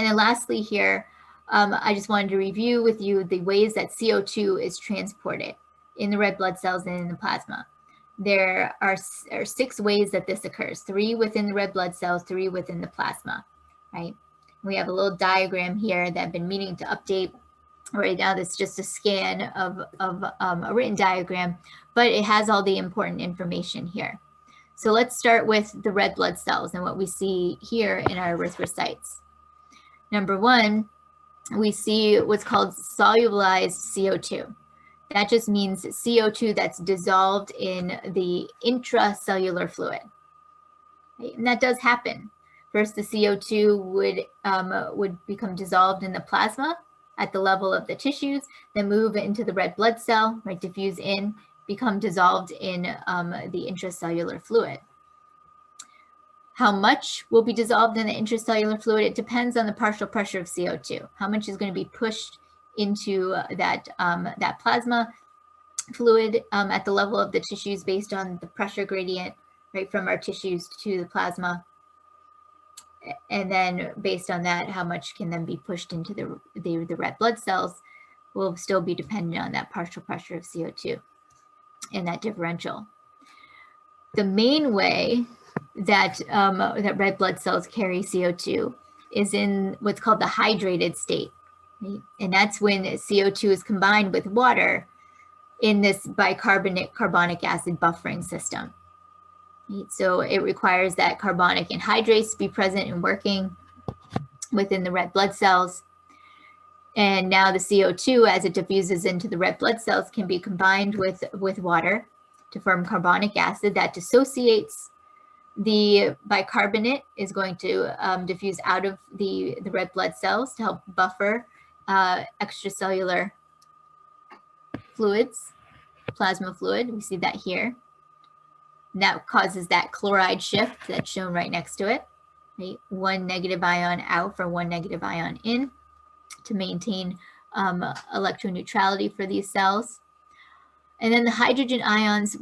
And then lastly here, I just wanted to review with you the ways that CO2 is transported in the red blood cells and in the plasma. There are 6 ways that this occurs, 3 within the red blood cells, 3 within the plasma, right? We have a little diagram here that I've been meaning to update. Right now, that's just a scan of a written diagram, but it has all the important information here. So let's start with the red blood cells and what we see here in our erythrocytes. Number 1, we see what's called solubilized CO2. That just means CO2 that's dissolved in the intracellular fluid. Right? And that does happen. First, the CO2 would become dissolved in the plasma at the level of the tissues, then move into the red blood cell, right, diffuse in, become dissolved in the intracellular fluid. How much will be dissolved in the intracellular fluid? It depends on the partial pressure of CO2. How much is going to be pushed into that plasma fluid at the level of the tissues based on the pressure gradient, right, from our tissues to the plasma. And then based on that, how much can then be pushed into the red blood cells will still be dependent on that partial pressure of CO2 and that differential. The main way that, that red blood cells carry CO2 is in what's called the hydrated state. Right? And that's when CO2 is combined with water in this bicarbonate carbonic acid buffering system. Right? So it requires that carbonic anhydrase to be present and working within the red blood cells. And now the CO2, as it diffuses into the red blood cells, can be combined with water to form carbonic acid that dissociates. The bicarbonate is going to diffuse out of the red blood cells to help buffer extracellular fluids, plasma fluid. We see that here. And that causes that chloride shift that's shown right next to it. Right? 1 negative ion out for 1 negative ion in to maintain electroneutrality for these cells. And then the hydrogen ions,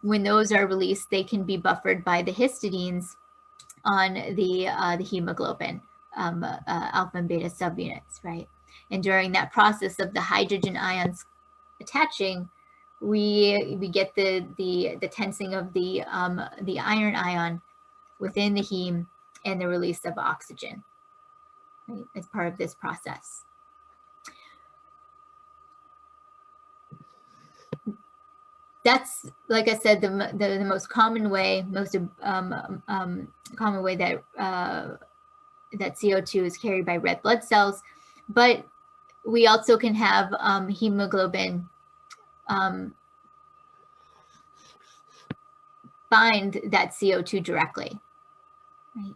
when those are released, they can be buffered by the histidines on the hemoglobin, alpha and beta subunits, right? And during that process of the hydrogen ions attaching, we get the tensing of the iron ion within the heme and the release of oxygen, right, as part of this process. That's, like I said, the most common way, most common way that that CO2 is carried by red blood cells. But we also can have hemoglobin bind that CO2 directly, right?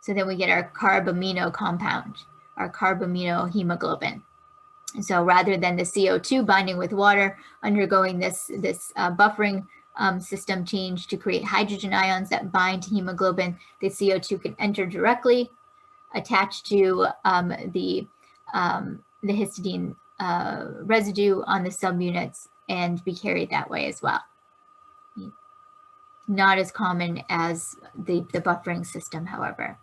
So then we get our carbamino compound, our carbamino hemoglobin. And so rather than the CO2 binding with water, undergoing this buffering system change to create hydrogen ions that bind to hemoglobin, the CO2 can enter directly, attach to the histidine residue on the subunits and be carried that way as well. Not as common as the buffering system, however.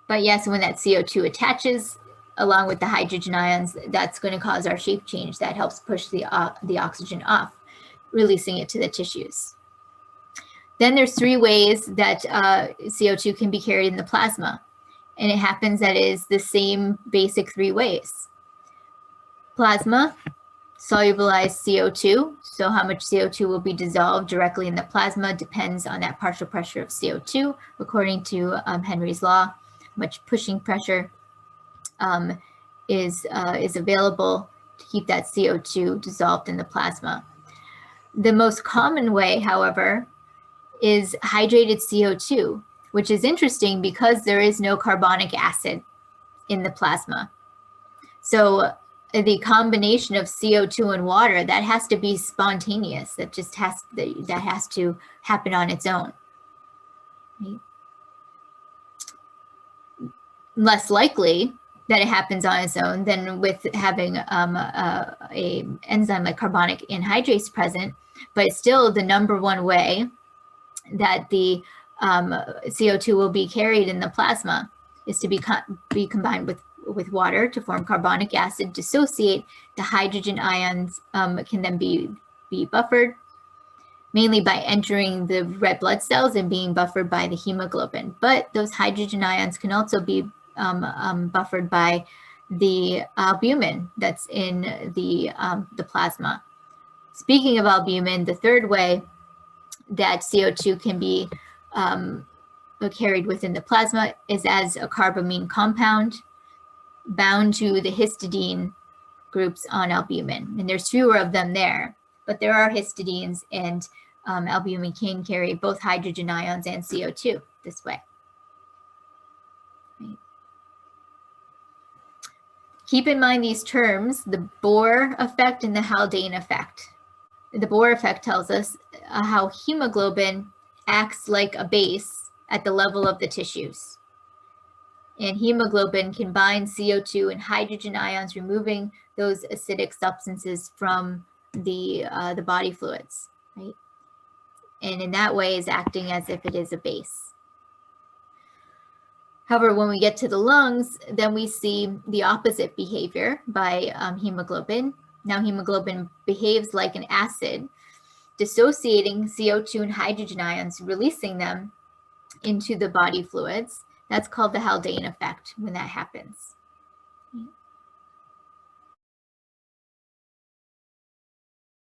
But yes, when that CO2 attaches along with the hydrogen ions, that's going to cause our shape change that helps push the oxygen off, releasing it to the tissues. Then there's 3 ways that CO2 can be carried in the plasma. And it happens that it is the same basic 3 ways. Plasma, solubilized CO2. So how much CO2 will be dissolved directly in the plasma depends on that partial pressure of CO2, according to Henry's law. Much pushing pressure is available to keep that CO2 dissolved in the plasma. The most common way, however, is hydrated CO2, which is interesting because there is no carbonic acid in the plasma. So the combination of CO2 and water, that has to be spontaneous. That just has to happen on its own. Right? Less likely that it happens on its own than with having a enzyme like carbonic anhydrase present, but it's still the #1 way that the CO2 will be carried in the plasma. is to be combined with water to form carbonic acid, dissociate. The hydrogen ions can then be buffered, mainly by entering the red blood cells and being buffered by the hemoglobin. But those hydrogen ions can also be buffered by the albumin that's in the plasma. Speaking of albumin, the third way that CO2 can be carried within the plasma is as a carbamine compound bound to the histidine groups on albumin. And there's fewer of them there, but there are histidines, and albumin can carry both hydrogen ions and CO2 this way. Right. Keep in mind these terms, the Bohr effect and the Haldane effect. The Bohr effect tells us how hemoglobin acts like a base at the level of the tissues. And hemoglobin can bind CO2 and hydrogen ions, removing those acidic substances from the body fluids, right? And in that way is acting as if it is a base. However, when we get to the lungs, then we see the opposite behavior by hemoglobin. Now hemoglobin behaves like an acid, dissociating CO2 and hydrogen ions, releasing them into the body fluids. That's called the Haldane effect when that happens.